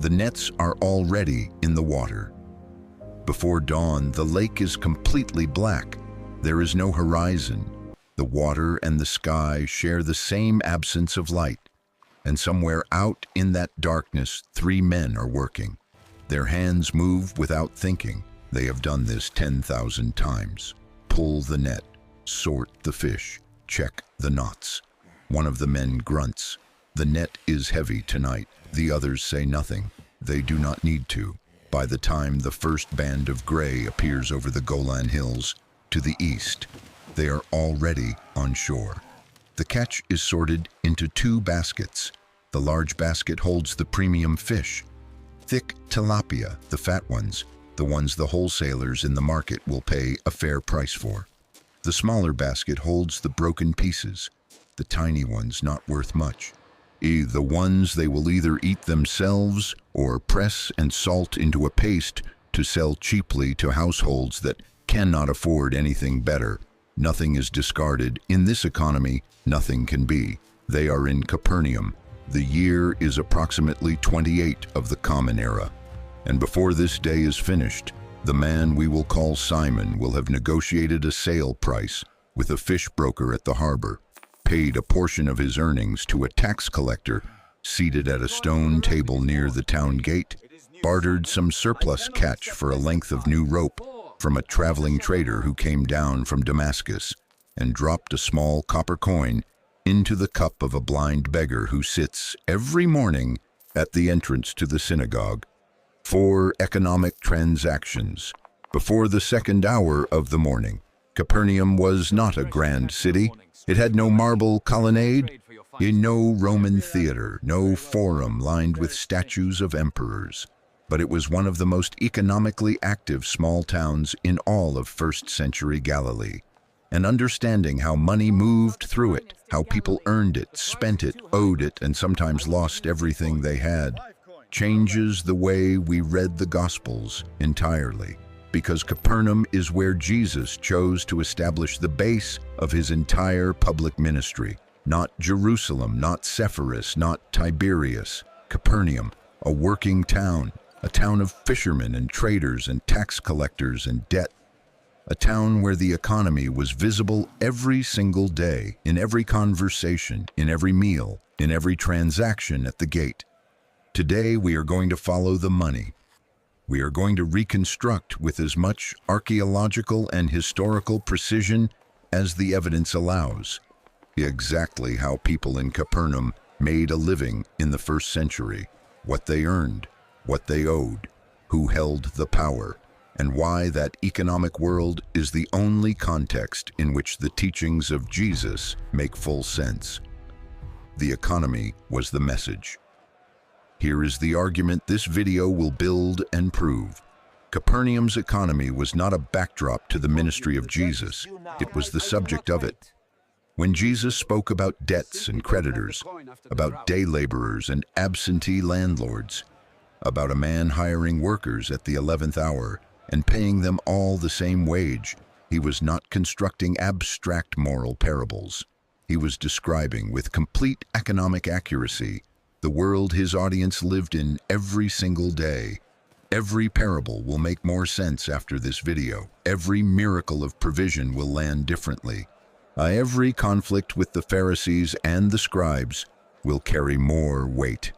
The nets are already in the water. Before dawn, the lake is completely black. There is no horizon. The water and the sky share the same absence of light. And somewhere out in that darkness, 3 men are working. Their hands move without thinking. They have done this 10,000 times. Pull the net, sort the fish, check the knots. One of the men grunts. The net is heavy tonight. The others say nothing. They do not need to. By the time the first band of gray appears over the Golan Hills to the east, they are already on shore. The catch is sorted into 2 baskets. The large basket holds the premium fish, thick tilapia, the fat ones, the ones the wholesalers in the market will pay a fair price for. The smaller basket holds the broken pieces, the tiny ones not worth much. The ones they will either eat themselves or press and salt into a paste to sell cheaply to households that cannot afford anything better. Nothing is discarded. In this economy, nothing can be. They are in Capernaum. The year is approximately 28 of the Common Era. And before this day is finished, the man we will call Simon will have negotiated a sale price with a fish broker at the harbor, paid a portion of his earnings to a tax collector seated at a stone table near the town gate, bartered some surplus catch for a length of new rope from a traveling trader who came down from Damascus, and dropped a small copper coin into the cup of a blind beggar who sits every morning at the entrance to the synagogue. 4 economic transactions. Before the second hour of the morning, Capernaum was not a grand city. It had no marble colonnade, no Roman theater, no forum lined with statues of emperors. But it was one of the most economically active small towns in all of first-century Galilee. And understanding how money moved through it, how people earned it, spent it, owed it, and sometimes lost everything they had, changes the way we read the Gospels entirely. Because Capernaum is where Jesus chose to establish the base of his entire public ministry. Not Jerusalem, not Sepphoris, not Tiberias. Capernaum, a working town, a town of fishermen and traders and tax collectors and debt. A town where the economy was visible every single day, in every conversation, in every meal, in every transaction at the gate. Today we are going to follow the money. We are going to reconstruct with as much archaeological and historical precision as the evidence allows exactly how people in Capernaum made a living in the first century, what they earned, what they owed, who held the power, and why that economic world is the only context in which the teachings of Jesus make full sense. The economy was the message. Here is the argument this video will build and prove. Capernaum's economy was not a backdrop to the ministry of Jesus. It was the subject of it. When Jesus spoke about debts and creditors, about day laborers and absentee landlords, about a man hiring workers at the 11th hour and paying them all the same wage, he was not constructing abstract moral parables. He was describing with complete economic accuracy the world his audience lived in every single day. Every parable will make more sense after this video. Every miracle of provision will land differently. Every conflict with the Pharisees and the scribes will carry more weight,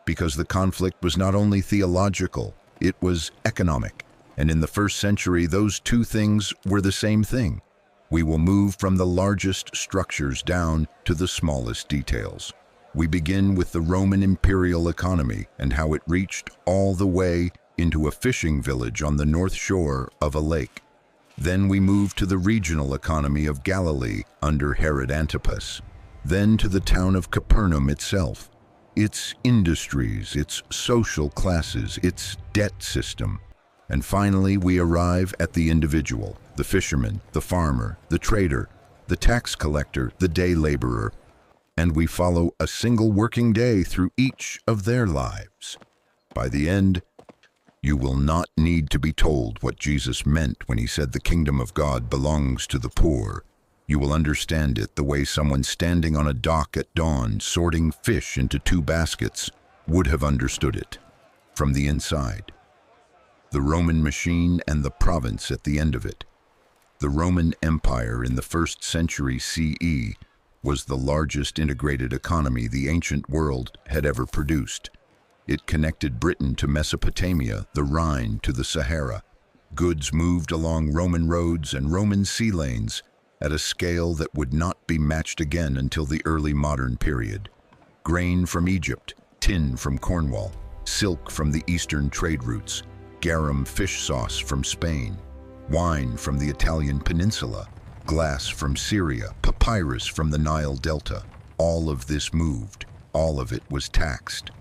because the conflict was not only theological, it was economic. And in the first century, those 2 things were the same thing. We will move from the largest structures down to the smallest details. We begin with the Roman imperial economy and how it reached all the way into a fishing village on the north shore of a lake. Then we move to the regional economy of Galilee under Herod Antipas. Then to the town of Capernaum itself, its industries, its social classes, its debt system. And finally, we arrive at the individual, the fisherman, the farmer, the trader, the tax collector, the day laborer, and we follow a single working day through each of their lives. By the end, you will not need to be told what Jesus meant when he said the kingdom of God belongs to the poor. You will understand it the way someone standing on a dock at dawn sorting fish into 2 baskets would have understood it. from the inside. The Roman machine and the province at the end of it. The Roman Empire in the 1st century CE was the largest integrated economy the ancient world had ever produced. It connected Britain to Mesopotamia, the Rhine to the Sahara. Goods moved along Roman roads and Roman sea lanes at a scale that would not be matched again until the early modern period. Grain from Egypt, tin from Cornwall, silk from the eastern trade routes, garum fish sauce from Spain, wine from the Italian peninsula, glass from Syria, papyrus from the Nile Delta. All of this moved. All of it was taxed.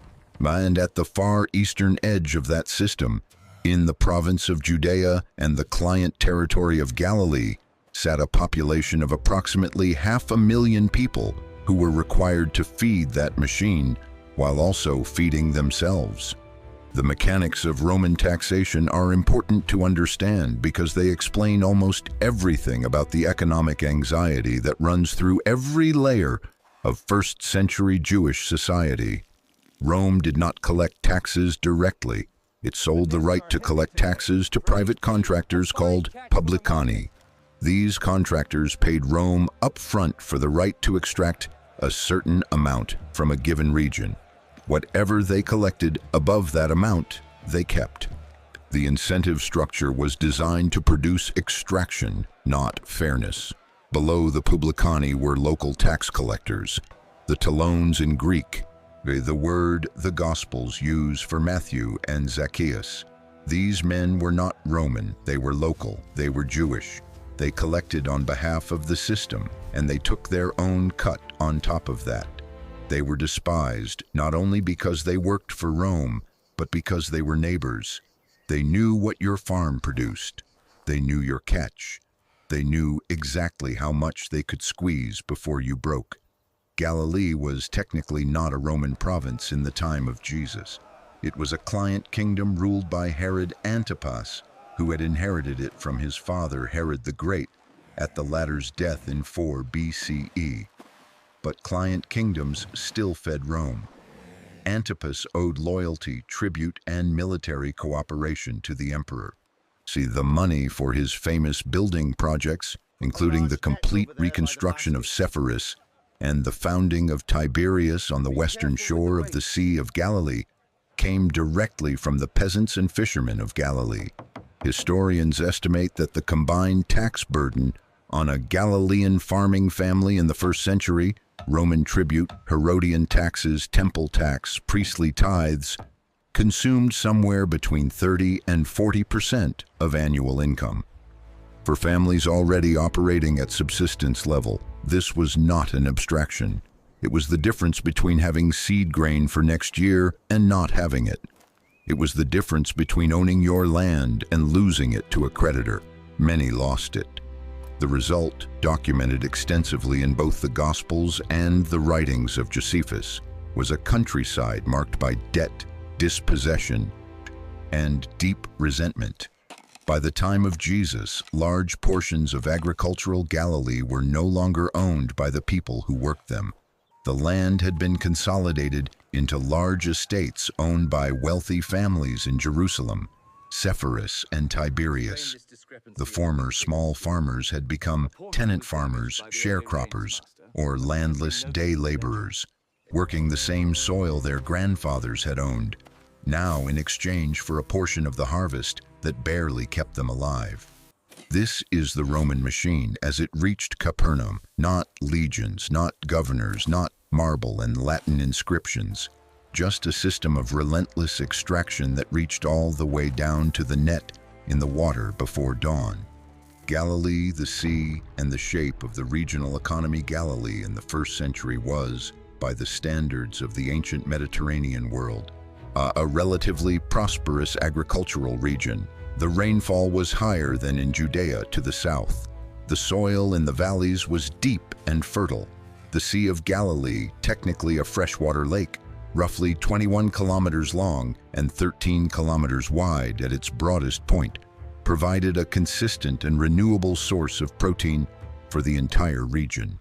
And at the far eastern edge of that system, in the province of Judea and the client territory of Galilee, sat a population of approximately 500,000 people who were required to feed that machine while also feeding themselves. The mechanics of Roman taxation are important to understand because they explain almost everything about the economic anxiety that runs through every layer of 1st century Jewish society. Rome did not collect taxes directly. It sold the right to collect taxes to private contractors called publicani. These contractors paid Rome up front for the right to extract a certain amount from a given region. Whatever they collected above that amount, they kept. The incentive structure was designed to produce extraction, not fairness. Below the publicani were local tax collectors, the talones in Greek, the word the Gospels use for Matthew and Zacchaeus. These men were not Roman, they were local, they were Jewish. They collected on behalf of the system, and they took their own cut on top of that. They were despised not only because they worked for Rome, but because they were neighbors. They knew what your farm produced. They knew your catch. They knew exactly how much they could squeeze before you broke. Galilee was technically not a Roman province in the time of Jesus. It was a client kingdom ruled by Herod Antipas, who had inherited it from his father Herod the Great at the latter's death in 4 BCE. But client kingdoms still fed Rome. Antipas owed loyalty, tribute, and military cooperation to the emperor. See, the money for his famous building projects, including the complete reconstruction of Sepphoris and the founding of Tiberias on the western shore of the Sea of Galilee, came directly from the peasants and fishermen of Galilee. Historians estimate that the combined tax burden on a Galilean farming family in the 1st century, Roman tribute, Herodian taxes, temple tax, priestly tithes, consumed somewhere between 30 and 40% of annual income. For families already operating at subsistence level, this was not an abstraction. It was the difference between having seed grain for next year and not having it. It was the difference between owning your land and losing it to a creditor. Many lost it. The result, documented extensively in both the Gospels and the writings of Josephus, was a countryside marked by debt, dispossession, and deep resentment. By the time of Jesus, large portions of agricultural Galilee were no longer owned by the people who worked them. The land had been consolidated into large estates owned by wealthy families in Jerusalem, Sepphoris and Tiberias. The former small farmers had become tenant farmers, sharecroppers, or landless day laborers, working the same soil their grandfathers had owned, now in exchange for a portion of the harvest that barely kept them alive. This is the Roman machine as it reached Capernaum, not legions, not governors, not marble and Latin inscriptions, just a system of relentless extraction that reached all the way down to the net in the water before dawn. Galilee, the sea, and the shape of the regional economy Galilee in the 1st century was, by the standards of the ancient Mediterranean world, a relatively prosperous agricultural region. The rainfall was higher than in Judea to the south. The soil in the valleys was deep and fertile. The Sea of Galilee, technically a freshwater lake, roughly 21 kilometers long and 13 kilometers wide at its broadest point, provided a consistent and renewable source of protein for the entire region.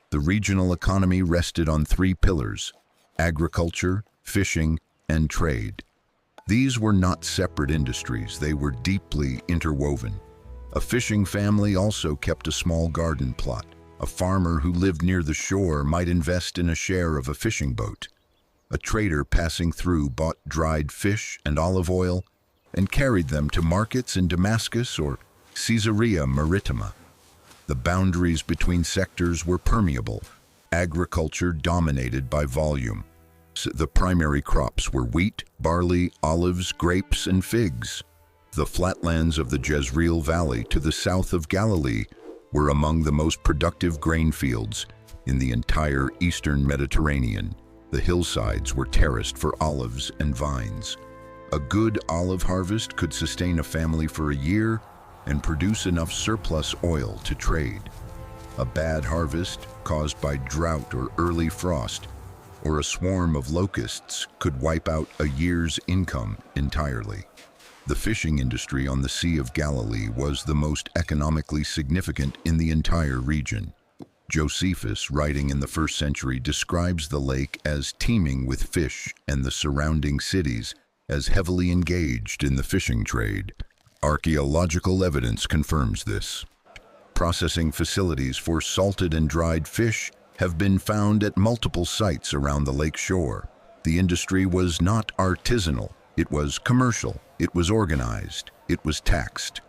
The regional economy rested on 3 pillars: agriculture, fishing, and trade. These were not separate industries, they were deeply interwoven. A fishing family also kept a small garden plot. A farmer who lived near the shore might invest in a share of a fishing boat. A trader passing through bought dried fish and olive oil and carried them to markets in Damascus or Caesarea Maritima. The boundaries between sectors were permeable. Agriculture dominated by volume. The primary crops were wheat, barley, olives, grapes, and figs. The flatlands of the Jezreel Valley to the south of Galilee were among the most productive grain fields in the entire eastern Mediterranean. The hillsides were terraced for olives and vines. A good olive harvest could sustain a family for a year and produce enough surplus oil to trade. A bad harvest caused by drought or early frost, or a swarm of locusts could wipe out a year's income entirely. The fishing industry on the Sea of Galilee was the most economically significant in the entire region. Josephus, writing in the 1st century, describes the lake as teeming with fish and the surrounding cities as heavily engaged in the fishing trade. Archaeological evidence confirms this. Processing facilities for salted and dried fish have been found at multiple sites around the lake shore. The industry was not artisanal, it was commercial, it was organized, it was taxed.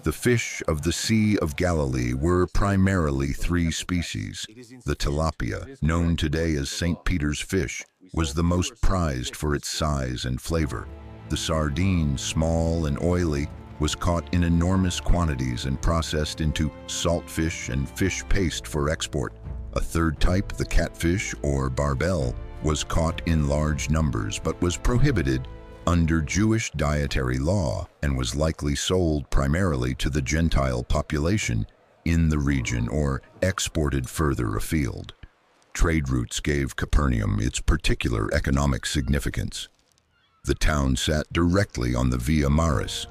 The fish of the Sea of Galilee were primarily 3 species. The tilapia, known today as St. Peter's fish, was the most prized for its size and flavor. The sardine, small and oily, was caught in enormous quantities and processed into saltfish and fish paste for export. A third type, the catfish or barbel, was caught in large numbers but was prohibited under Jewish dietary law and was likely sold primarily to the Gentile population in the region or exported further afield. Trade routes gave Capernaum its particular economic significance. The town sat directly on the Via Maris,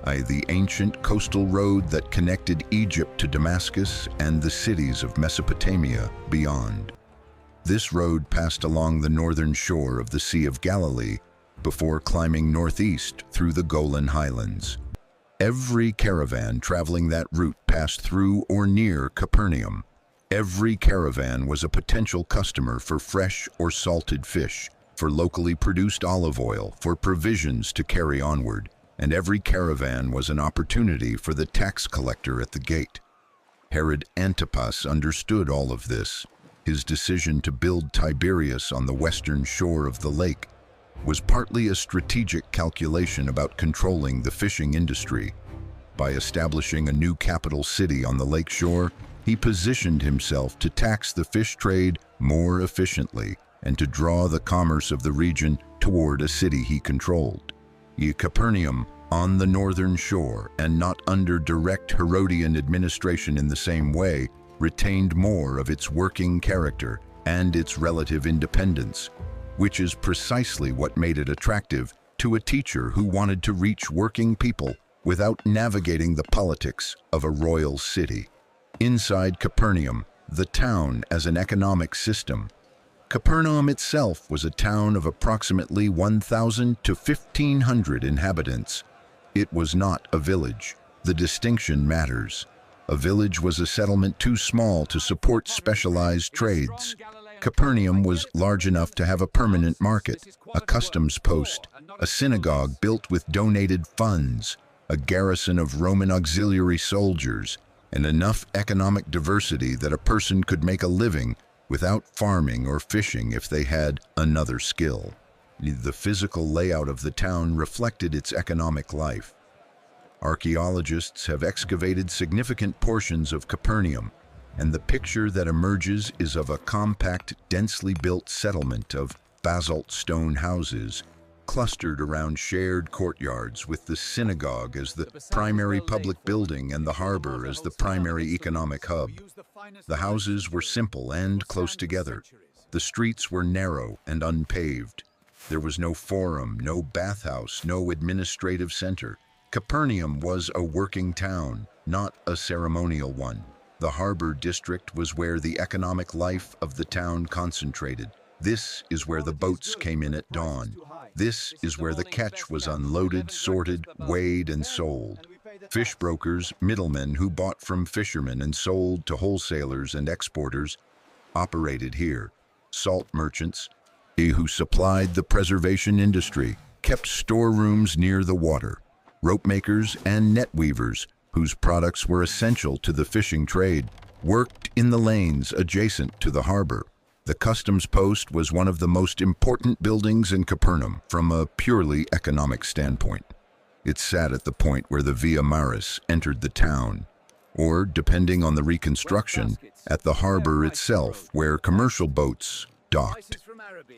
the ancient coastal road that connected Egypt to Damascus and the cities of Mesopotamia beyond. This road passed along the northern shore of the Sea of Galilee before climbing northeast through the Golan Highlands. Every caravan traveling that route passed through or near Capernaum. Every caravan was a potential customer for fresh or salted fish, for locally produced olive oil, for provisions to carry onward, and every caravan was an opportunity for the tax collector at the gate. Herod Antipas understood all of this. His decision to build Tiberias on the western shore of the lake was partly a strategic calculation about controlling the fishing industry. By establishing a new capital city on the lake shore, he positioned himself to tax the fish trade more efficiently and to draw the commerce of the region toward a city he controlled. Capernaum, on the northern shore and not under direct Herodian administration in the same way, retained more of its working character and its relative independence, which is precisely what made it attractive to a teacher who wanted to reach working people without navigating the politics of a royal city. Inside Capernaum, the town as an economic system. Capernaum itself was a town of approximately 1,000 to 1,500 inhabitants. It was not a village. The distinction matters. A village was a settlement too small to support specialized trades. Capernaum was large enough to have a permanent market, a customs post, a synagogue built with donated funds, a garrison of Roman auxiliary soldiers, and enough economic diversity that a person could make a living without farming or fishing if they had another skill. The physical layout of the town reflected its economic life. Archaeologists have excavated significant portions of Capernaum, and the picture that emerges is of a compact, densely built settlement of basalt stone houses clustered around shared courtyards with the synagogue as the primary public building and the harbor as the primary economic hub. The houses were simple and close together. The streets were narrow and unpaved. There was no forum, no bathhouse, no administrative center. Capernaum was a working town, not a ceremonial one. The harbor district was where the economic life of the town concentrated. This is where the boats came in at dawn. This is where the catch was unloaded, sorted, weighed, and sold. Fish brokers, middlemen who bought from fishermen and sold to wholesalers and exporters, operated here. Salt merchants, who supplied the preservation industry, kept storerooms near the water. Rope makers and net weavers, whose products were essential to the fishing trade, worked in the lanes adjacent to the harbor. The customs post was one of the most important buildings in Capernaum from a purely economic standpoint. It sat at the point where the Via Maris entered the town, or, depending on the reconstruction, at the harbor itself where commercial boats docked.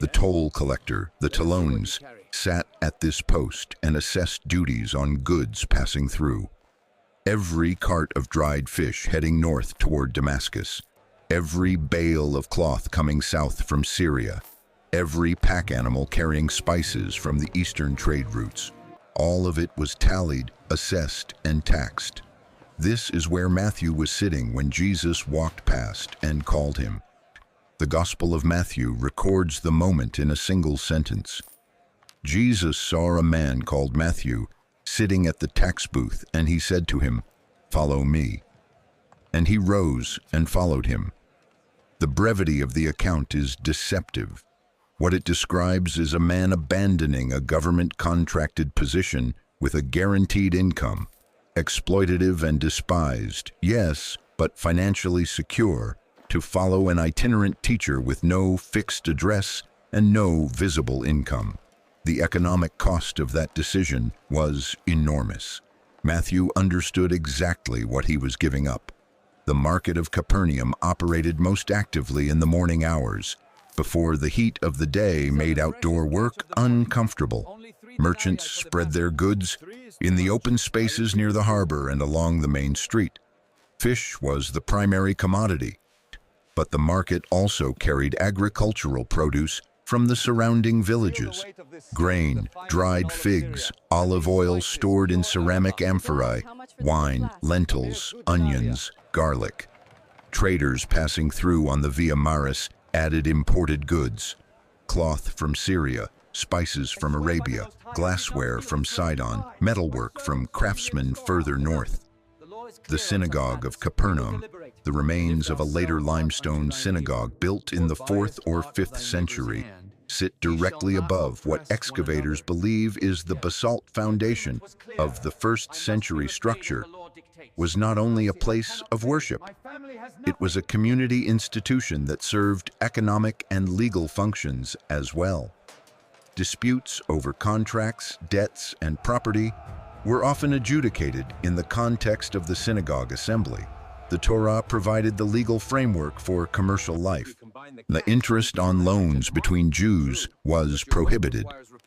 The toll collector, the talons, sat at this post and assessed duties on goods passing through. Every cart of dried fish heading north toward Damascus, every bale of cloth coming south from Syria, every pack animal carrying spices from the eastern trade routes, all of it was tallied, assessed, and taxed. This is where Matthew was sitting when Jesus walked past and called him. The Gospel of Matthew records the moment in a single sentence. Jesus saw a man called Matthew sitting at the tax booth, and he said to him, "Follow me." And he rose and followed him. The brevity of the account is deceptive. What it describes is a man abandoning a government-contracted position with a guaranteed income, exploitative and despised, yes, but financially secure, to follow an itinerant teacher with no fixed address and no visible income. The economic cost of that decision was enormous. Matthew understood exactly what he was giving up. The market of Capernaum operated most actively in the morning hours, before the heat of the day made outdoor work uncomfortable. Merchants spread their goods in the open spaces near the harbor and along the main street. Fish was the primary commodity, but the market also carried agricultural produce from the surrounding villages. Grain, dried figs, olive oil stored in ceramic amphorae, wine, lentils, onions, garlic. Traders passing through on the Via Maris added imported goods: cloth from Syria, spices from Arabia, glassware from Sidon, metalwork from craftsmen further north. The synagogue of Capernaum, the remains of a later limestone synagogue built in the 4th or 5th century, sit directly above what excavators believe is the basalt foundation of the 1st century structure, was not only a place of worship. It was a community institution that served economic and legal functions as well. Disputes over contracts, debts, and property were often adjudicated in the context of the synagogue assembly. The Torah provided the legal framework for commercial life. The interest on loans between Jews was prohibited.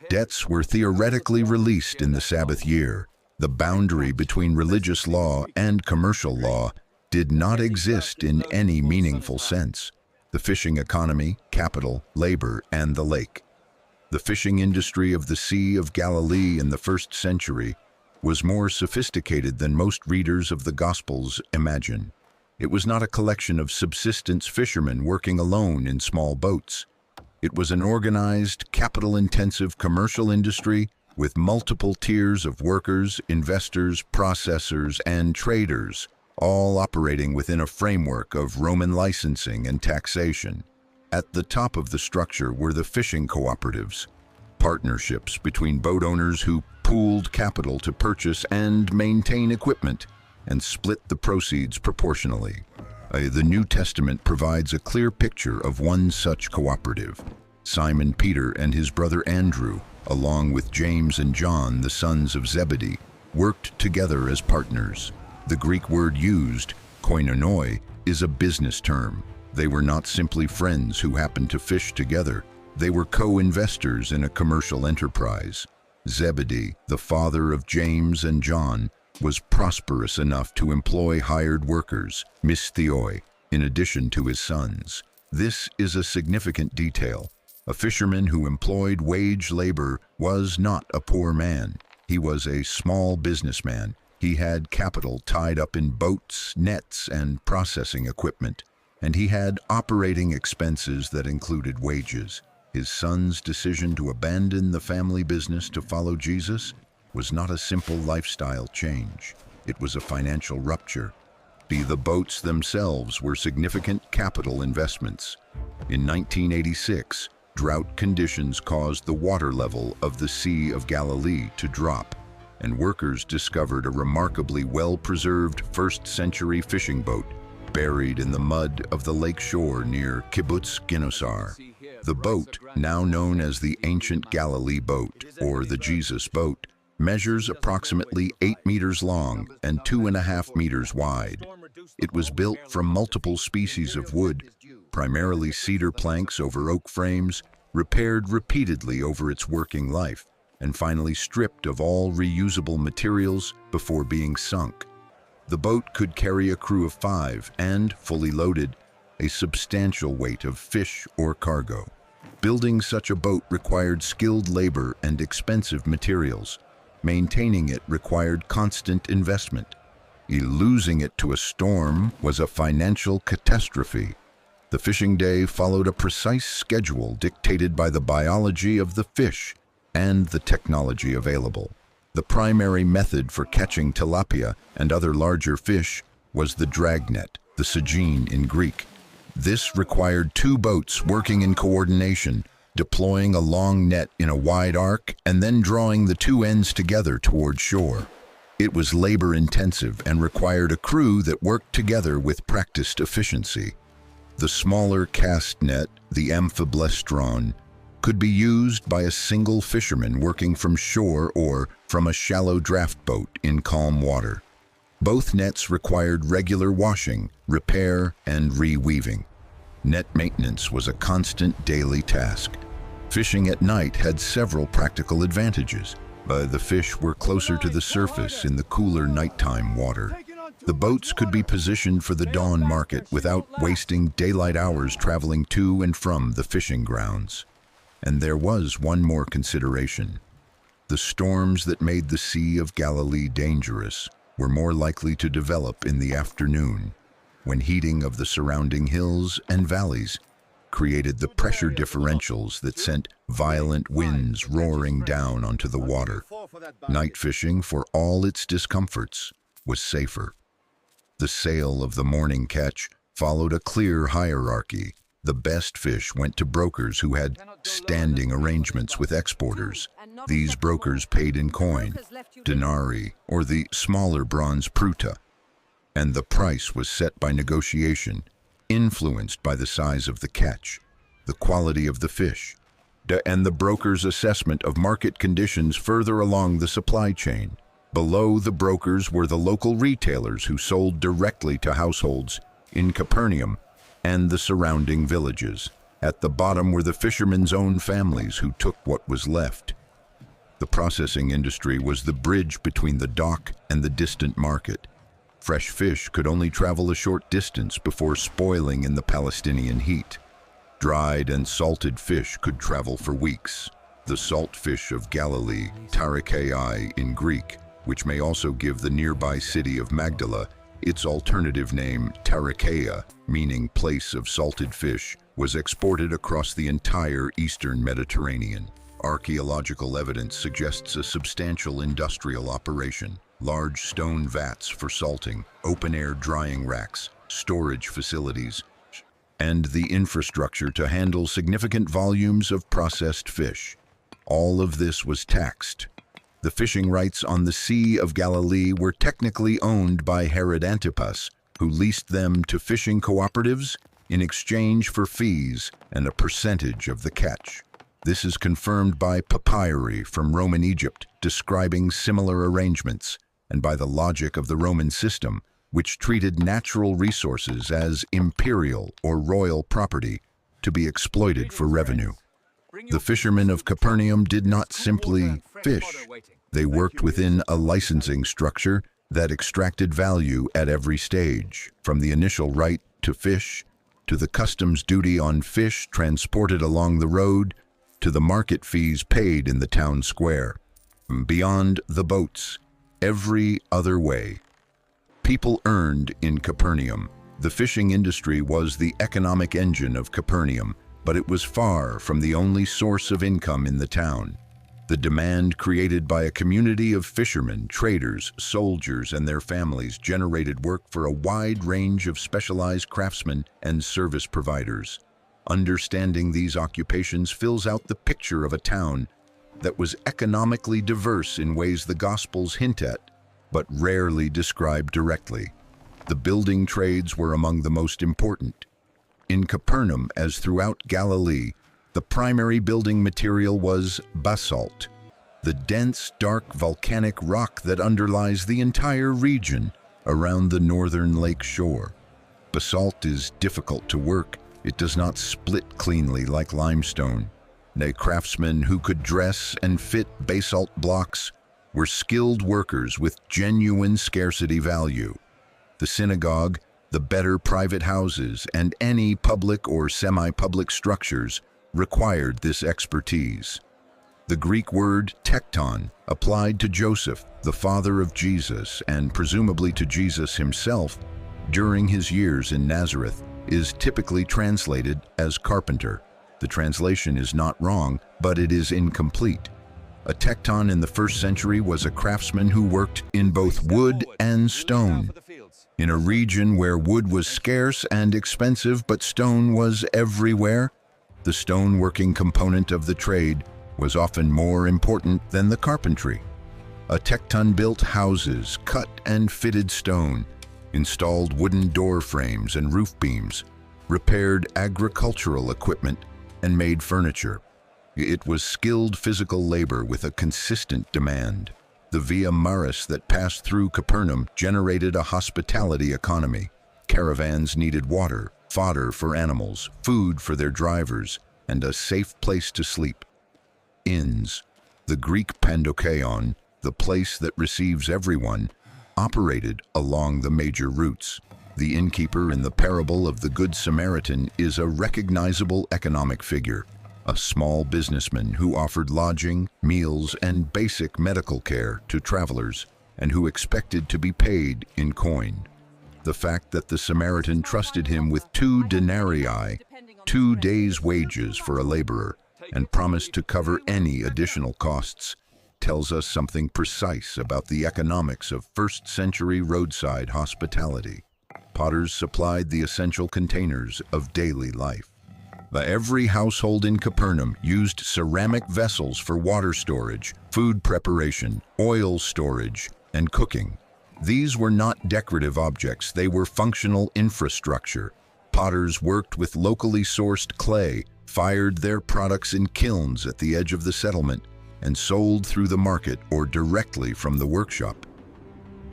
Debts were theoretically released in the Sabbath year. The boundary between religious law and commercial law did not exist in any meaningful sense. The fishing economy, capital, labor, and the lake. The fishing industry of the Sea of Galilee in the 1st century was more sophisticated than most readers of the Gospels imagine. It was not a collection of subsistence fishermen working alone in small boats. It was an organized, capital-intensive commercial industry with multiple tiers of workers, investors, processors, and traders, all operating within a framework of Roman licensing and taxation. At the top of the structure were the fishing cooperatives, partnerships between boat owners who pooled capital to purchase and maintain equipment and split the proceeds proportionally. The New Testament provides a clear picture of one such cooperative. Simon Peter and his brother Andrew, along with James and John, the sons of Zebedee, worked together as partners. The Greek word used, koinonoi, is a business term. They were not simply friends who happened to fish together. They were co-investors in a commercial enterprise. Zebedee, the father of James and John, was prosperous enough to employ hired workers, mistheoi, in addition to his sons. This is a significant detail. A fisherman who employed wage labor was not a poor man. He was a small businessman. He had capital tied up in boats, nets, and processing equipment, and he had operating expenses that included wages. His son's decision to abandon the family business to follow Jesus was not a simple lifestyle change. It was a financial rupture. The boats themselves were significant capital investments. In 1986, drought conditions caused the water level of the Sea of Galilee to drop, and workers discovered a remarkably well-preserved first-century fishing boat buried in the mud of the lake shore near Kibbutz Ginosar. The boat, now known as the Ancient Galilee Boat, or the Jesus Boat, measures approximately 8 meters long and 2.5 meters wide. It was built from multiple species of wood, primarily cedar planks over oak frames, repaired repeatedly over its working life, and finally stripped of all reusable materials before being sunk. The boat could carry a crew of 5 and, fully loaded, a substantial weight of fish or cargo. Building such a boat required skilled labor and expensive materials. Maintaining it required constant investment. Losing it to a storm was a financial catastrophe. The fishing day followed a precise schedule dictated by the biology of the fish and the technology available. The primary method for catching tilapia and other larger fish was the dragnet, the sagine in Greek. This required 2 boats working in coordination, deploying a long net in a wide arc and then drawing the 2 ends together toward shore. It was labor-intensive and required a crew that worked together with practiced efficiency. The smaller cast net, the amphiblestron, could be used by a single fisherman working from shore or from a shallow draft boat in calm water. Both nets required regular washing, repair, and reweaving. Net maintenance was a constant daily task. Fishing at night had several practical advantages. The fish were closer to the surface in the cooler nighttime water. The boats could be positioned for the dawn market without wasting daylight hours traveling to and from the fishing grounds. And there was one more consideration. The storms that made the Sea of Galilee dangerous were more likely to develop in the afternoon, when heating of the surrounding hills and valleys created the pressure differentials that sent violent winds roaring down onto the water. Night fishing, for all its discomforts, was safer. The sale of the morning catch followed a clear hierarchy. The best fish went to brokers who had standing arrangements with exporters. These brokers paid in coin, denarii, or the smaller bronze pruta, and the price was set by negotiation, influenced by the size of the catch, the quality of the fish, and the broker's assessment of market conditions further along the supply chain. Below the brokers were the local retailers who sold directly to households in Capernaum and the surrounding villages. At the bottom were the fishermen's own families who took what was left. The processing industry was the bridge between the dock and the distant market. Fresh fish could only travel a short distance before spoiling in the Palestinian heat. Dried and salted fish could travel for weeks. The salt fish of Galilee, Tarikai in Greek, which may also give the nearby city of Magdala its alternative name, Tarikeia, meaning place of salted fish, was exported across the entire eastern Mediterranean. Archaeological evidence suggests a substantial industrial operation. Large stone vats for salting, open-air drying racks, storage facilities, and the infrastructure to handle significant volumes of processed fish. All of this was taxed. The fishing rights on the Sea of Galilee were technically owned by Herod Antipas, who leased them to fishing cooperatives in exchange for fees and a percentage of the catch. This is confirmed by papyri from Roman Egypt describing similar arrangements, and by the logic of the Roman system, which treated natural resources as imperial or royal property to be exploited for revenue. The fishermen of Capernaum did not simply fish. They worked within a licensing structure that extracted value at every stage, from the initial right to fish, to the customs duty on fish transported along the road, to the market fees paid in the town square. Beyond the boats, every other way, people earned in Capernaum. The fishing industry was the economic engine of Capernaum, but it was far from the only source of income in the town. The demand created by a community of fishermen, traders, soldiers, and their families generated work for a wide range of specialized craftsmen and service providers. Understanding these occupations fills out the picture of a town that was economically diverse in ways the Gospels hint at, but rarely describe directly. The building trades were among the most important. In Capernaum, as throughout Galilee, the primary building material was basalt, the dense, dark volcanic rock that underlies the entire region around the northern lake shore. Basalt is difficult to work. It does not split cleanly like limestone. The craftsmen who could dress and fit basalt blocks were skilled workers with genuine scarcity value. The synagogue, the better private houses, and any public or semi-public structures required this expertise. The Greek word tekton, applied to Joseph, the father of Jesus, and presumably to Jesus himself during his years in Nazareth, is typically translated as carpenter. The translation is not wrong, but it is incomplete. A tekton in the first century was a craftsman who worked in both wood and stone. In a region where wood was scarce and expensive, but stone was everywhere, the stoneworking component of the trade was often more important than the carpentry. A tekton built houses, cut and fitted stone, installed wooden door frames and roof beams, repaired agricultural equipment, and made furniture. It was skilled physical labor with a consistent demand. The Via Maris that passed through Capernaum generated a hospitality economy. Caravans needed water, fodder for animals, food for their drivers, and a safe place to sleep. Inns, the Greek pandokeion, the place that receives everyone, operated along the major routes. The innkeeper in the parable of the Good Samaritan is a recognizable economic figure, a small businessman who offered lodging, meals, and basic medical care to travelers, and who expected to be paid in coin. The fact that the Samaritan trusted him with 2 denarii, 2 days' wages for a laborer, and promised to cover any additional costs, tells us something precise about the economics of first-century roadside hospitality. Potters supplied the essential containers of daily life. Every household in Capernaum used ceramic vessels for water storage, food preparation, oil storage, and cooking. These were not decorative objects, they were functional infrastructure. Potters worked with locally sourced clay, fired their products in kilns at the edge of the settlement, and sold through the market or directly from the workshop.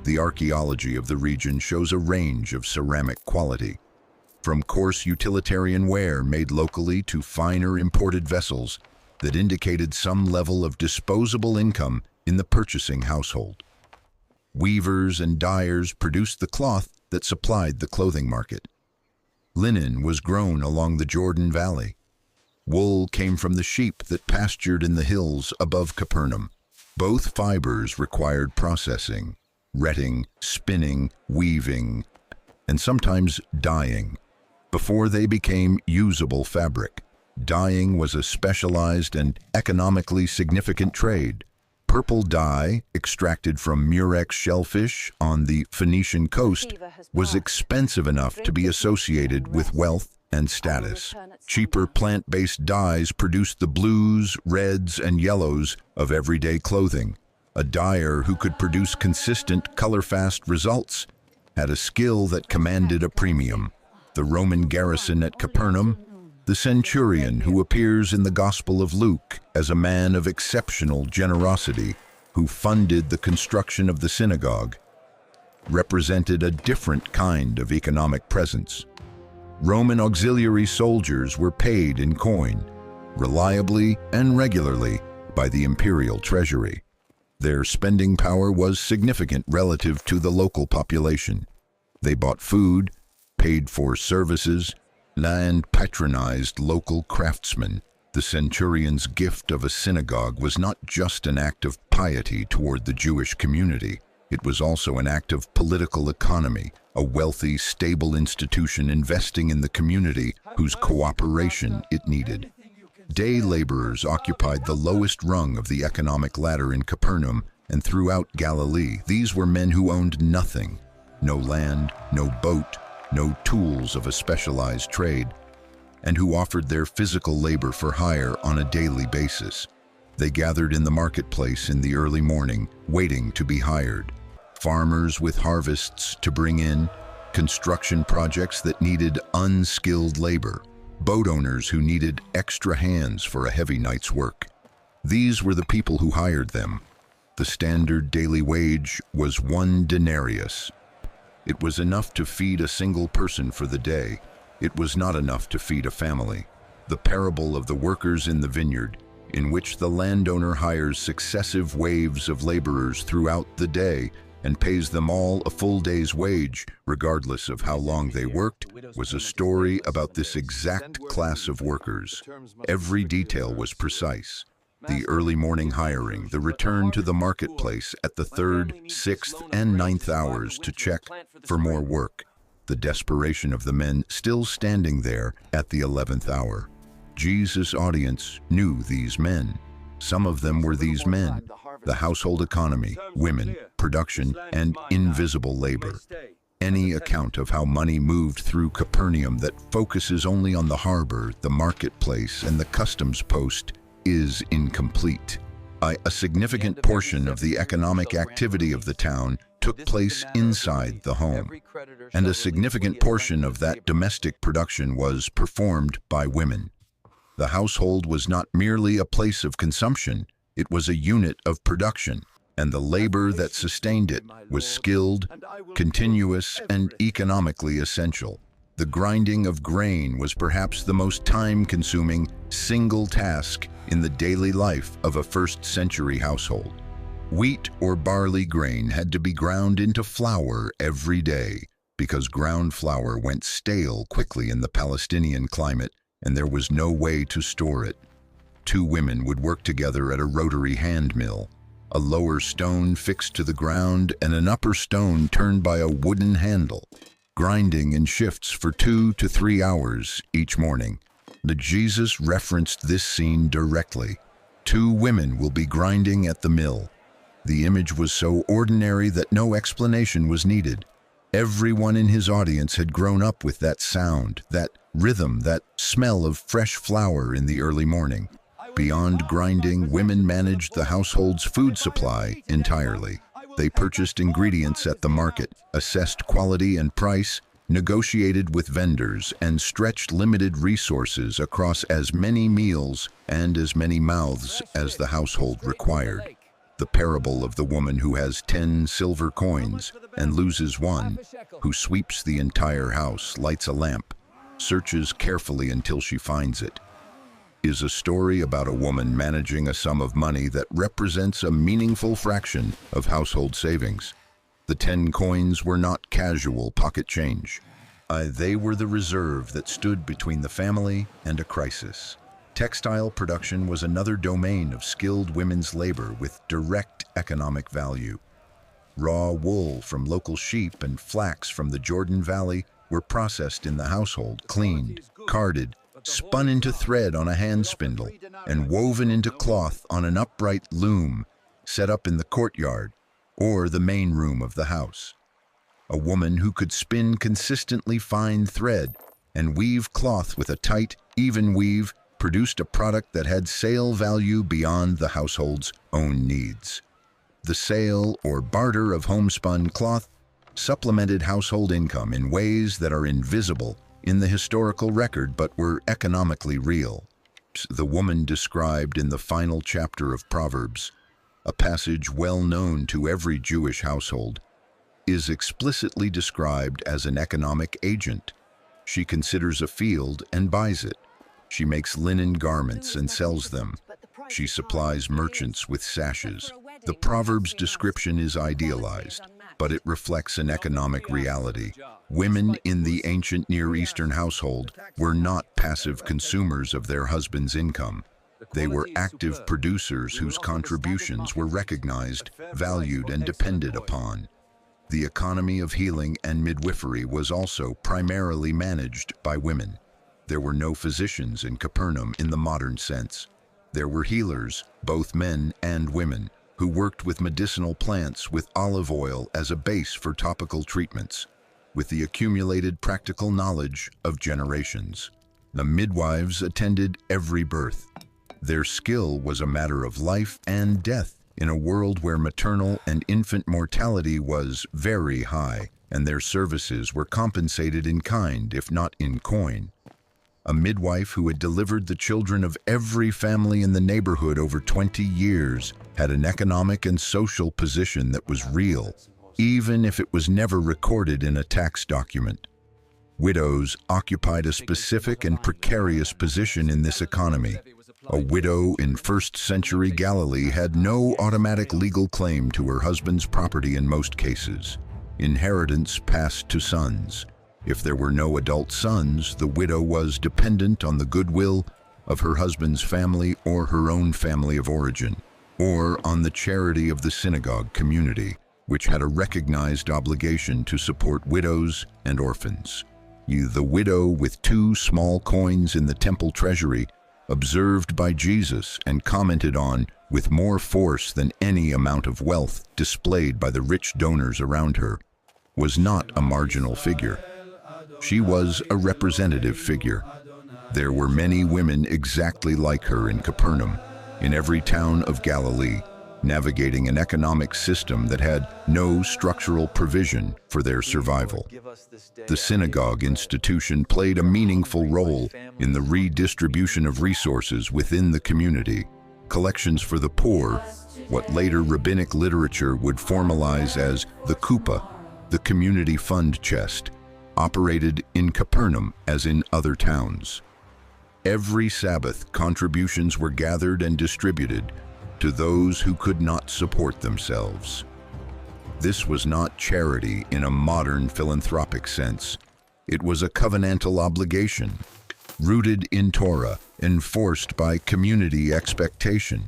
The archaeology of the region shows a range of ceramic quality, from coarse utilitarian ware made locally to finer imported vessels that indicated some level of disposable income in the purchasing household. Weavers and dyers produced the cloth that supplied the clothing market. Linen was grown along the Jordan Valley. Wool came from the sheep that pastured in the hills above Capernaum. Both fibers required processing, retting, spinning, weaving, and sometimes dyeing, before they became usable fabric. Dyeing was a specialized and economically significant trade. Purple dye, extracted from murex shellfish on the Phoenician coast, was expensive enough to be associated with wealth and status. Cheaper plant-based dyes produced the blues, reds, and yellows of everyday clothing. A dyer who could produce consistent, color-fast results had a skill that commanded a premium. The Roman garrison at Capernaum, the centurion who appears in the Gospel of Luke as a man of exceptional generosity who funded the construction of the synagogue, represented a different kind of economic presence. Roman auxiliary soldiers were paid in coin, reliably and regularly by the imperial treasury. Their spending power was significant relative to the local population. They bought food, paid for services, and patronized local craftsmen. The centurion's gift of a synagogue was not just an act of piety toward the Jewish community. It was also an act of political economy, a wealthy, stable institution investing in the community whose cooperation it needed. Day laborers occupied the lowest rung of the economic ladder in Capernaum and throughout Galilee. These were men who owned nothing, no land, no boat, no tools of a specialized trade, and who offered their physical labor for hire on a daily basis. They gathered in the marketplace in the early morning, waiting to be hired. Farmers with harvests to bring in, construction projects that needed unskilled labor, boat owners who needed extra hands for a heavy night's work. These were the people who hired them. The standard daily wage was 1 denarius. It was enough to feed a single person for the day. It was not enough to feed a family. The parable of the workers in the vineyard, in which the landowner hires successive waves of laborers throughout the day and pays them all a full day's wage, regardless of how long they worked, was a story about this exact class of workers. Every detail was precise. The early morning hiring, the return to the marketplace at the 3rd, 6th, and 9th hours to check for more work, the desperation of the men still standing there at the 11th hour. Jesus' audience knew these men. Some of them were these men: the household economy, women, production, and invisible labor. Any account of how money moved through Capernaum that focuses only on the harbor, the marketplace, and the customs post is incomplete. A significant portion of the economic activity of the town took place inside the home, and a significant portion of that domestic production was performed by women. The household was not merely a place of consumption, it was a unit of production, and the labor that sustained it was skilled, continuous, and economically essential. The grinding of grain was perhaps the most time-consuming single task in the daily life of a first-century household. Wheat or barley grain had to be ground into flour every day because ground flour went stale quickly in the Palestinian climate, and there was no way to store it. 2 women would work together at a rotary hand mill, a lower stone fixed to the ground and an upper stone turned by a wooden handle, grinding in shifts for 2 to 3 hours each morning. Jesus referenced this scene directly. 2 women will be grinding at the mill. The image was so ordinary that no explanation was needed. Everyone in his audience had grown up with that sound, that rhythm, that smell of fresh flour in the early morning. Beyond grinding, women managed the household's food supply entirely. They purchased ingredients at the market, assessed quality and price, negotiated with vendors, and stretched limited resources across as many meals and as many mouths as the household required. The parable of the woman who has 10 silver coins and loses 1, who sweeps the entire house, lights a lamp, searches carefully until she finds it, is a story about a woman managing a sum of money that represents a meaningful fraction of household savings. The 10 coins were not casual pocket change. They were the reserve that stood between the family and a crisis. Textile production was another domain of skilled women's labor with direct economic value. Raw wool from local sheep and flax from the Jordan Valley were processed in the household, cleaned, carded, spun into thread on a hand spindle, and woven into cloth on an upright loom set up in the courtyard or the main room of the house. A woman who could spin consistently fine thread and weave cloth with a tight, even weave produced a product that had sale value beyond the household's own needs. The sale or barter of homespun cloth supplemented household income in ways that are invisible in the historical record but were economically real. The woman described in the final chapter of Proverbs, a passage well known to every Jewish household, is explicitly described as an economic agent. She considers a field and buys it. She makes linen garments and sells them. She supplies merchants with sashes. The Proverbs description is idealized, but it reflects an economic reality. Women in the ancient Near Eastern household were not passive consumers of their husband's income. They were active producers whose contributions were recognized, valued, and depended upon. The economy of healing and midwifery was also primarily managed by women. There were no physicians in Capernaum in the modern sense. There were healers, both men and women, who worked with medicinal plants with olive oil as a base for topical treatments, with the accumulated practical knowledge of generations. The midwives attended every birth. Their skill was a matter of life and death in a world where maternal and infant mortality was very high, and their services were compensated in kind, if not in coin. A midwife who had delivered the children of every family in the neighborhood over 20 years had an economic and social position that was real, even if it was never recorded in a tax document. Widows occupied a specific and precarious position in this economy. A widow in first-century Galilee had no automatic legal claim to her husband's property in most cases. Inheritance passed to sons. If there were no adult sons, the widow was dependent on the goodwill of her husband's family or her own family of origin, or on the charity of the synagogue community, which had a recognized obligation to support widows and orphans. The widow with 2 small coins in the temple treasury, observed by Jesus and commented on with more force than any amount of wealth displayed by the rich donors around her, was not a marginal figure. She was a representative figure. There were many women exactly like her in Capernaum, in every town of Galilee, navigating an economic system that had no structural provision for their survival. The synagogue institution played a meaningful role in the redistribution of resources within the community. Collections for the poor, what later rabbinic literature would formalize as the kupa, the community fund chest, operated in Capernaum as in other towns. Every Sabbath, contributions were gathered and distributed to those who could not support themselves. This was not charity in a modern philanthropic sense. It was a covenantal obligation, rooted in Torah, enforced by community expectation.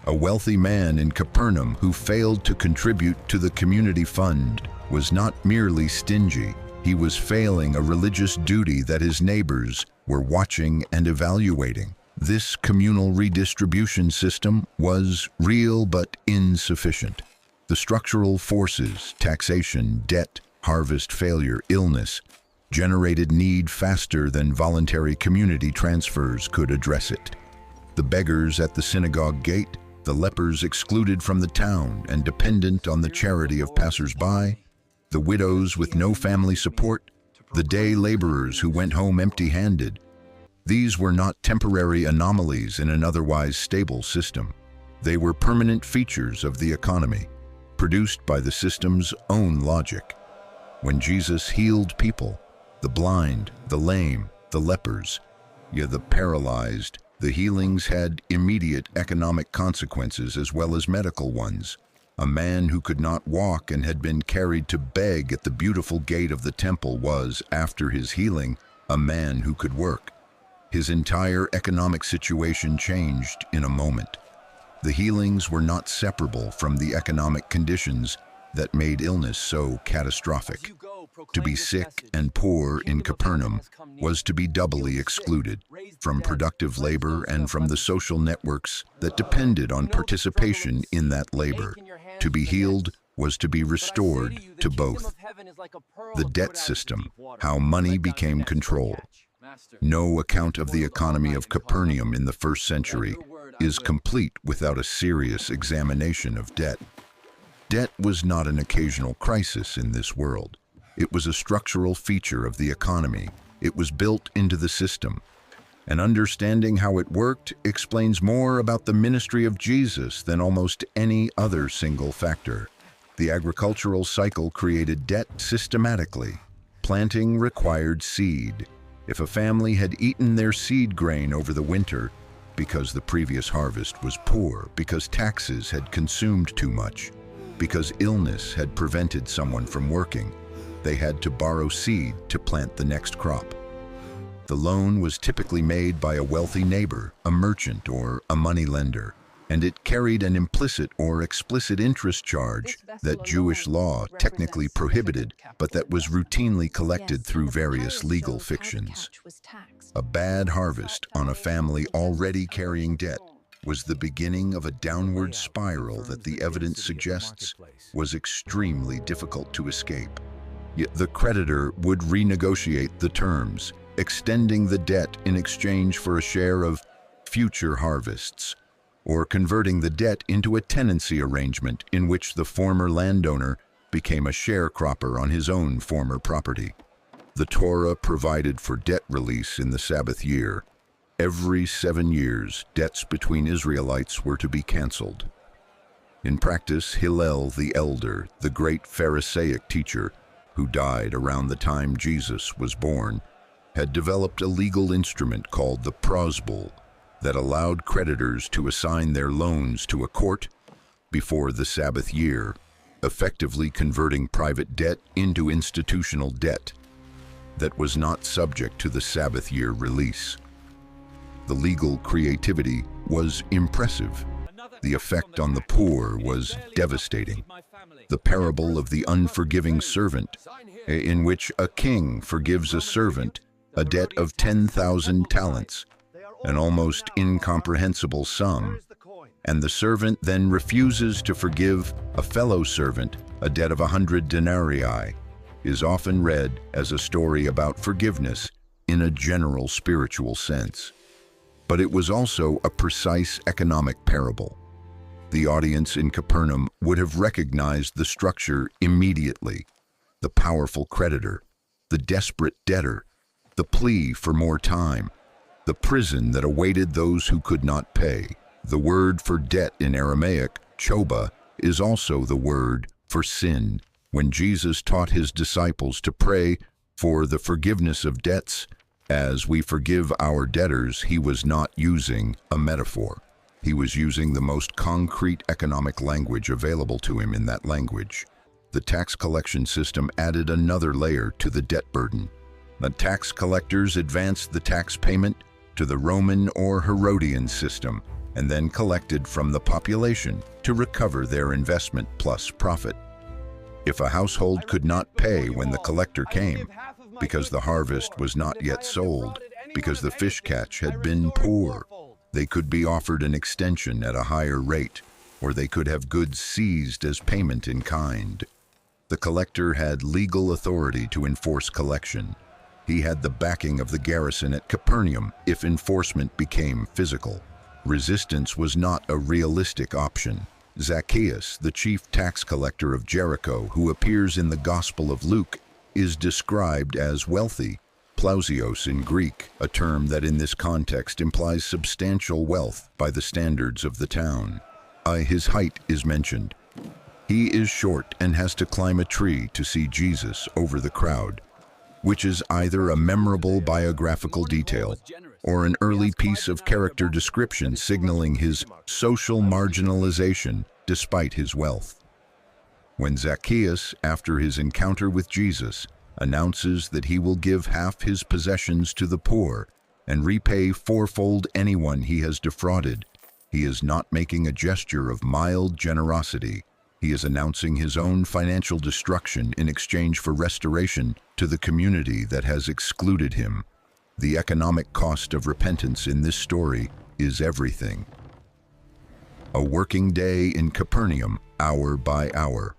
A wealthy man in Capernaum who failed to contribute to the community fund was not merely stingy. He was failing a religious duty that his neighbors were watching and evaluating. This communal redistribution system was real but insufficient. The structural forces, taxation, debt, harvest failure, illness, generated need faster than voluntary community transfers could address it. The beggars at the synagogue gate, the lepers excluded from the town and dependent on the charity of passers-by, the widows with no family support, the day laborers who went home empty-handed. These were not temporary anomalies in an otherwise stable system. They were permanent features of the economy, produced by the system's own logic. When Jesus healed people, the blind, the lame, the lepers, the paralyzed, the healings had immediate economic consequences as well as medical ones. A man who could not walk and had been carried to beg at the beautiful gate of the temple was, after his healing, a man who could work. His entire economic situation changed in a moment. The healings were not separable from the economic conditions that made illness so catastrophic. To be sick and poor in Capernaum was to be doubly excluded from productive labor and from the social networks that depended on participation in that labor. To be healed was to be restored to both. The debt system, how money became control. No account of the economy of Capernaum in the first century is complete without a serious examination of debt. Debt was not an occasional crisis in this world. It was a structural feature of the economy. It was built into the system. And understanding how it worked explains more about the ministry of Jesus than almost any other single factor. The agricultural cycle created debt systematically. Planting required seed. If a family had eaten their seed grain over the winter because the previous harvest was poor, because taxes had consumed too much, because illness had prevented someone from working, they had to borrow seed to plant the next crop. The loan was typically made by a wealthy neighbor, a merchant, or a moneylender, and it carried an implicit or explicit interest charge that Jewish law technically prohibited, but that was routinely collected through various legal fictions. A bad harvest on a family already carrying debt was the beginning of a downward spiral that the evidence suggests was extremely difficult to escape. Yet the creditor would renegotiate the terms, extending the debt in exchange for a share of future harvests, or converting the debt into a tenancy arrangement in which the former landowner became a sharecropper on his own former property. The Torah provided for debt release in the Sabbath year. Every 7 years, debts between Israelites were to be canceled. In practice, Hillel the elder, the great Pharisaic teacher, who died around the time Jesus was born, had developed a legal instrument called the prosbul that allowed creditors to assign their loans to a court before the Sabbath year, effectively converting private debt into institutional debt that was not subject to the Sabbath year release. The legal creativity was impressive. The effect on the poor was devastating. The parable of the unforgiving servant, in which a king forgives a servant a debt of 10,000 talents, an almost incomprehensible sum, and the servant then refuses to forgive a fellow servant a debt of 100 denarii, is often read as a story about forgiveness in a general spiritual sense. But it was also a precise economic parable. The audience in Capernaum would have recognized the structure immediately: the powerful creditor, the desperate debtor, the plea for more time, the prison that awaited those who could not pay. The word for debt in Aramaic, choba, is also the word for sin. When Jesus taught his disciples to pray for the forgiveness of debts, as we forgive our debtors, he was not using a metaphor. He was using the most concrete economic language available to him in that language. The tax collection system added another layer to the debt burden. The tax collectors advanced the tax payment to the Roman or Herodian system and then collected from the population to recover their investment plus profit. If a household could not pay when the collector came, because the harvest was not yet sold, because the fish catch had been poor, they could be offered an extension at a higher rate, or they could have goods seized as payment in kind. The collector had legal authority to enforce collection. He had the backing of the garrison at Capernaum if enforcement became physical. Resistance was not a realistic option. Zacchaeus, the chief tax collector of Jericho, who appears in the Gospel of Luke, is described as wealthy, plausios in Greek, a term that in this context implies substantial wealth by the standards of the town. His height is mentioned. He is short and has to climb a tree to see Jesus over the crowd, which is either a memorable biographical detail or an early piece of character description signaling his social marginalization despite his wealth. When Zacchaeus, after his encounter with Jesus, announces that he will give half his possessions to the poor and repay fourfold anyone he has defrauded, he is not making a gesture of mild generosity. He is announcing his own financial destruction in exchange for restoration to the community that has excluded him. The economic cost of repentance in this story is everything. A working day in Capernaum, hour by hour.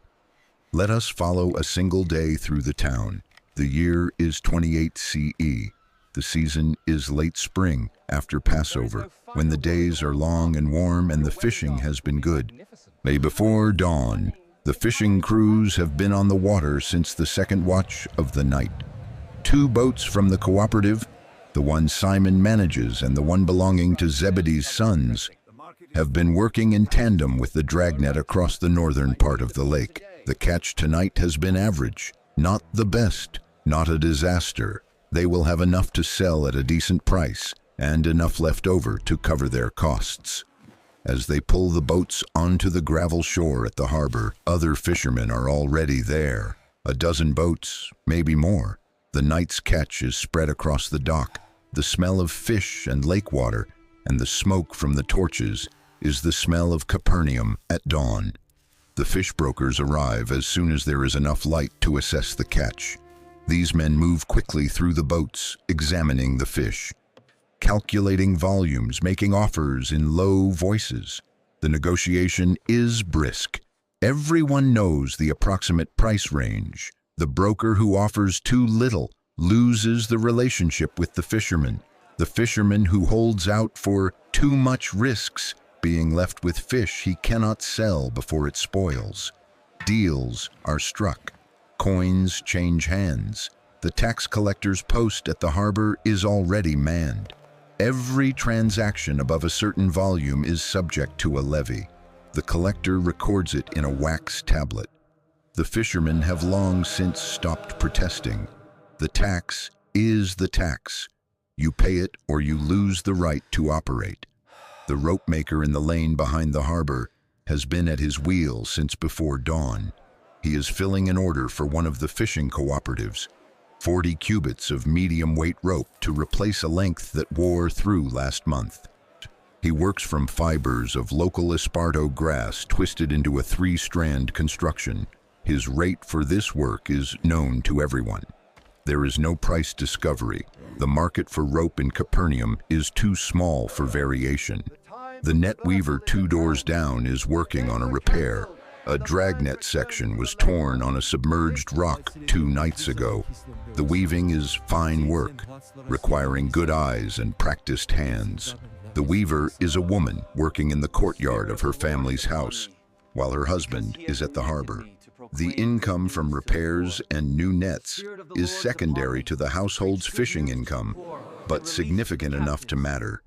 Let us follow a single day through the town. The year is 28 CE. The season is late spring, after Passover, when the days are long and warm and the fishing has been good. Before dawn, the fishing crews have been on the water since the second watch of the night. 2 boats from the cooperative, the one Simon manages and the one belonging to Zebedee's sons, have been working in tandem with the dragnet across the northern part of the lake. The catch tonight has been average, not the best, not a disaster. They will have enough to sell at a decent price and enough left over to cover their costs. As they pull the boats onto the gravel shore at the harbor, other fishermen are already there. 12 boats, maybe more. The night's catch is spread across the dock, The smell of fish and lake water and the smoke from the torches is the smell of Capernaum at dawn. The fish brokers arrive as soon as there is enough light to assess the catch. These men move quickly through the boats, examining the fish, calculating volumes, making offers in low voices. The negotiation is brisk. Everyone knows the approximate price range. The broker who offers too little loses the relationship with the fisherman. The fisherman who holds out for too much risks being left with fish he cannot sell before it spoils. Deals are struck. Coins change hands. The tax collector's post at the harbor is already manned. Every transaction above a certain volume is subject to a levy. The collector records it in a wax tablet. The fishermen have long since stopped protesting. The tax is the tax. You pay it or you lose the right to operate. The rope maker in the lane behind the harbor has been at his wheel since before dawn. He is filling an order for one of the fishing cooperatives, 40 cubits of medium-weight rope to replace a length that wore through last month. He works from fibers of local esparto grass twisted into a 3-strand construction. His rate for this work is known to everyone. There is no price discovery. The market for rope in Capernaum is too small for variation. The net weaver 2 doors down is working on a repair. A dragnet section was torn on a submerged rock 2 nights ago. The weaving is fine work, requiring good eyes and practiced hands. The weaver is a woman working in the courtyard of her family's house, while her husband is at the harbor. The income from repairs and new nets is secondary to the household's fishing income, but significant enough to matter.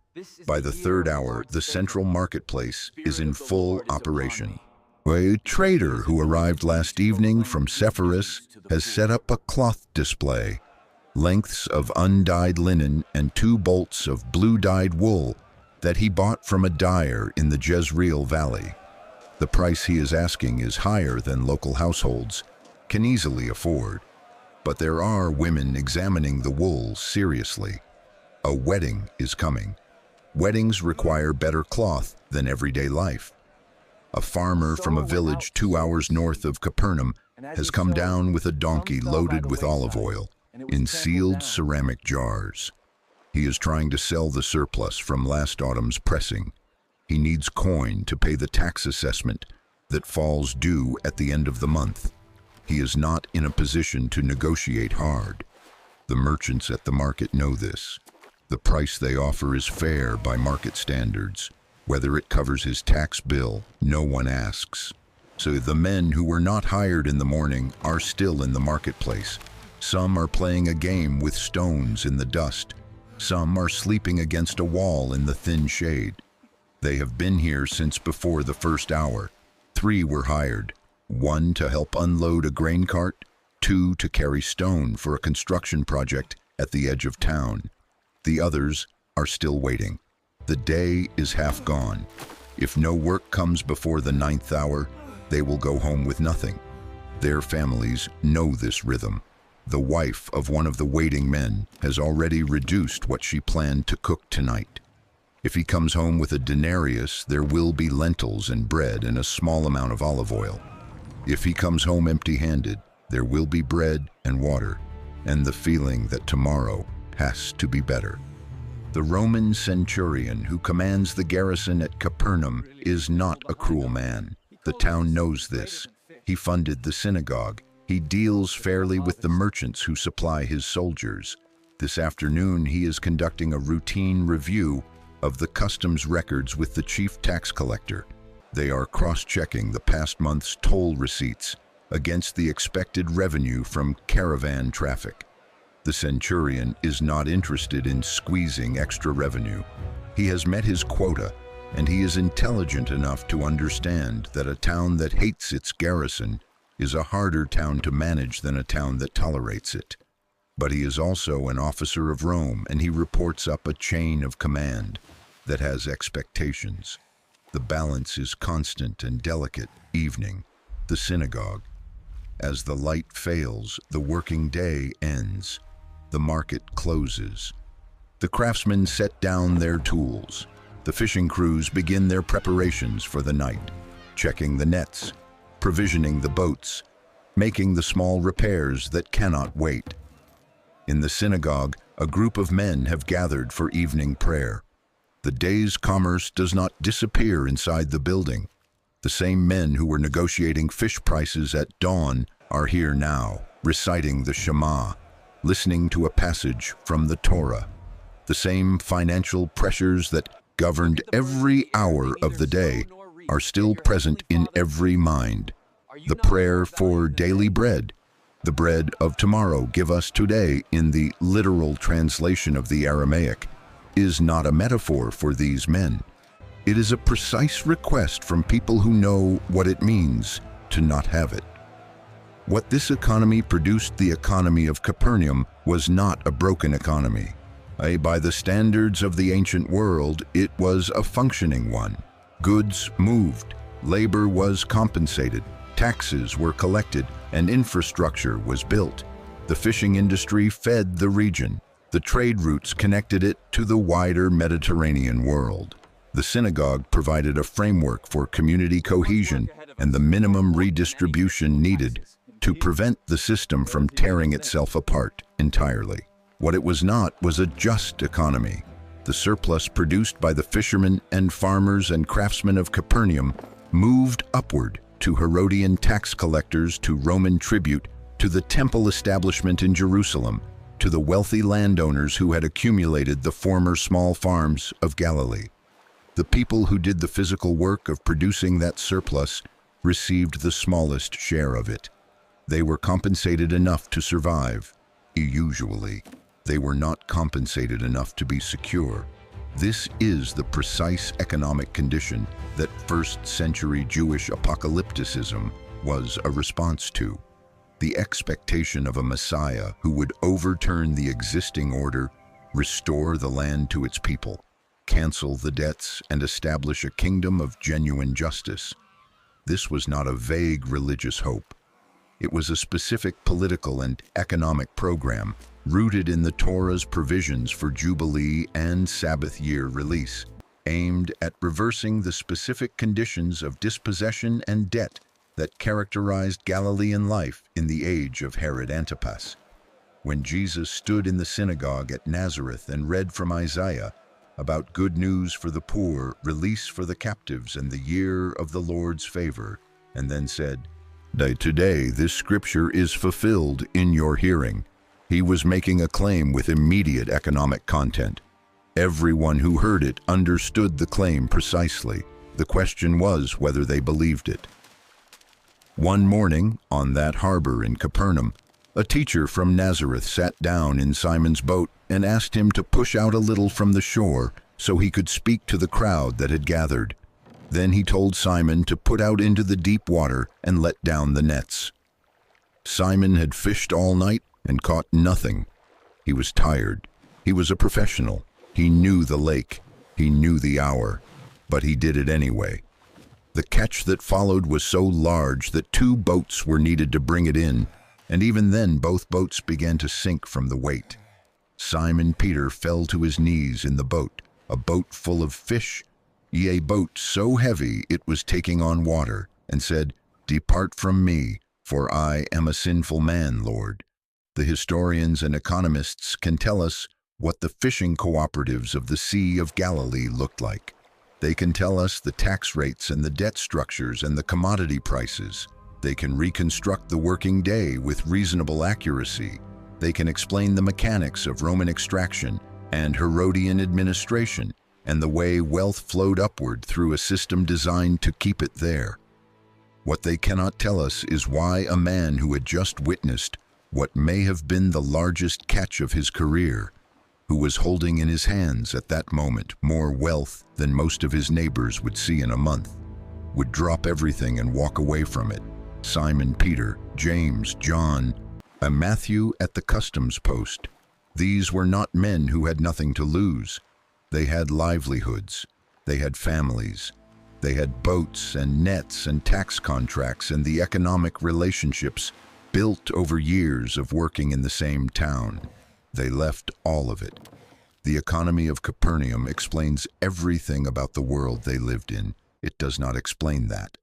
By the 3rd hour, the central marketplace is in full operation. A trader who arrived last evening from Sepphoris has set up a cloth display. Lengths of undyed linen and 2 bolts of blue-dyed wool that he bought from a dyer in the Jezreel Valley. The price he is asking is higher than local households can easily afford. But there are women examining the wool seriously. A wedding is coming. Weddings require better cloth than everyday life. A farmer from a village 2 hours north of Capernaum has come down with a donkey loaded with olive oil in sealed ceramic jars. He is trying to sell the surplus from last autumn's pressing. He needs coin to pay the tax assessment that falls due at the end of the month. He is not in a position to negotiate hard. The merchants at the market know this. The price they offer is fair by market standards. Whether it covers his tax bill, no one asks. So the men who were not hired in the morning are still in the marketplace. Some are playing a game with stones in the dust. Some are sleeping against a wall in the thin shade. They have been here since before the 1st hour. 3 were hired, 1 to help unload a grain cart, 2 to carry stone for a construction project at the edge of town. The others are still waiting. The day is half gone. If no work comes before the 9th hour, they will go home with nothing. Their families know this rhythm. The wife of one of the waiting men has already reduced what she planned to cook tonight. If he comes home with a denarius, there will be lentils and bread and a small amount of olive oil. If he comes home empty-handed, there will be bread and water, and the feeling that tomorrow has to be better. The Roman centurion who commands the garrison at Capernaum is not a cruel man. The town knows this. He funded the synagogue. He deals fairly with the merchants who supply his soldiers. This afternoon, he is conducting a routine review of the customs records with the chief tax collector. They are cross-checking the past month's toll receipts against the expected revenue from caravan traffic. The centurion is not interested in squeezing extra revenue. He has met his quota, and he is intelligent enough to understand that a town that hates its garrison is a harder town to manage than a town that tolerates it. But he is also an officer of Rome, and he reports up a chain of command that has expectations. The balance is constant and delicate. Evening, the synagogue. As the light fails, the working day ends. The market closes. The craftsmen set down their tools. The fishing crews begin their preparations for the night, checking the nets, provisioning the boats, making the small repairs that cannot wait. In the synagogue, a group of men have gathered for evening prayer. The day's commerce does not disappear inside the building. The same men who were negotiating fish prices at dawn are here now, reciting the Shema, listening to a passage from the Torah. The same financial pressures that governed every hour of the day are still present in every mind. The prayer for daily bread, the bread of tomorrow give us today, in the literal translation of the Aramaic, is not a metaphor for these men. It is a precise request from people who know what it means to not have it. What this economy produced, the economy of Capernaum, was not a broken economy. By the standards of the ancient world, it was a functioning one. Goods moved, labor was compensated, taxes were collected, and infrastructure was built. The fishing industry fed the region. The trade routes connected it to the wider Mediterranean world. The synagogue provided a framework for community cohesion and the minimum redistribution needed to prevent the system from tearing itself apart entirely. What it was not was a just economy. The surplus produced by the fishermen and farmers and craftsmen of Capernaum moved upward to Herodian tax collectors, to Roman tribute, to the temple establishment in Jerusalem, to the wealthy landowners who had accumulated the former small farms of Galilee. The people who did the physical work of producing that surplus received the smallest share of it. They were compensated enough to survive. Usually, they were not compensated enough to be secure. This is the precise economic condition that first-century Jewish apocalypticism was a response to. The expectation of a Messiah who would overturn the existing order, restore the land to its people, cancel the debts, and establish a kingdom of genuine justice. This was not a vague religious hope. It was a specific political and economic program rooted in the Torah's provisions for Jubilee and Sabbath year release, aimed at reversing the specific conditions of dispossession and debt that characterized Galilean life in the age of Herod Antipas. When Jesus stood in the synagogue at Nazareth and read from Isaiah about good news for the poor, release for the captives, and the year of the Lord's favor, and then said, "Today this scripture is fulfilled in your hearing," he was making a claim with immediate economic content. Everyone who heard it understood the claim precisely. The question was whether they believed it. One morning, on that harbor in Capernaum, a teacher from Nazareth sat down in Simon's boat and asked him to push out a little from the shore so he could speak to the crowd that had gathered. Then he told Simon to put out into the deep water and let down the nets. Simon had fished all night and caught nothing. He was tired. He was a professional. He knew the lake. He knew the hour. But he did it anyway. The catch that followed was so large that 2 boats were needed to bring it in, and even then both boats began to sink from the weight. Simon Peter fell to his knees in the boat, a boat full of fish, a boat so heavy it was taking on water, and said, "Depart from me, for I am a sinful man, Lord." The historians and economists can tell us what the fishing cooperatives of the Sea of Galilee looked like. They can tell us the tax rates and the debt structures and the commodity prices. They can reconstruct the working day with reasonable accuracy. They can explain the mechanics of Roman extraction and Herodian administration and the way wealth flowed upward through a system designed to keep it there. What they cannot tell us is why a man who had just witnessed what may have been the largest catch of his career, who was holding in his hands at that moment more wealth than most of his neighbors would see in a month, would drop everything and walk away from it. Simon Peter, James, John, and Matthew at the customs post. These were not men who had nothing to lose. They had livelihoods. They had families. They had boats and nets and tax contracts and the economic relationships built over years of working in the same town. They left all of it. The economy of Capernaum explains everything about the world they lived in. It does not explain that.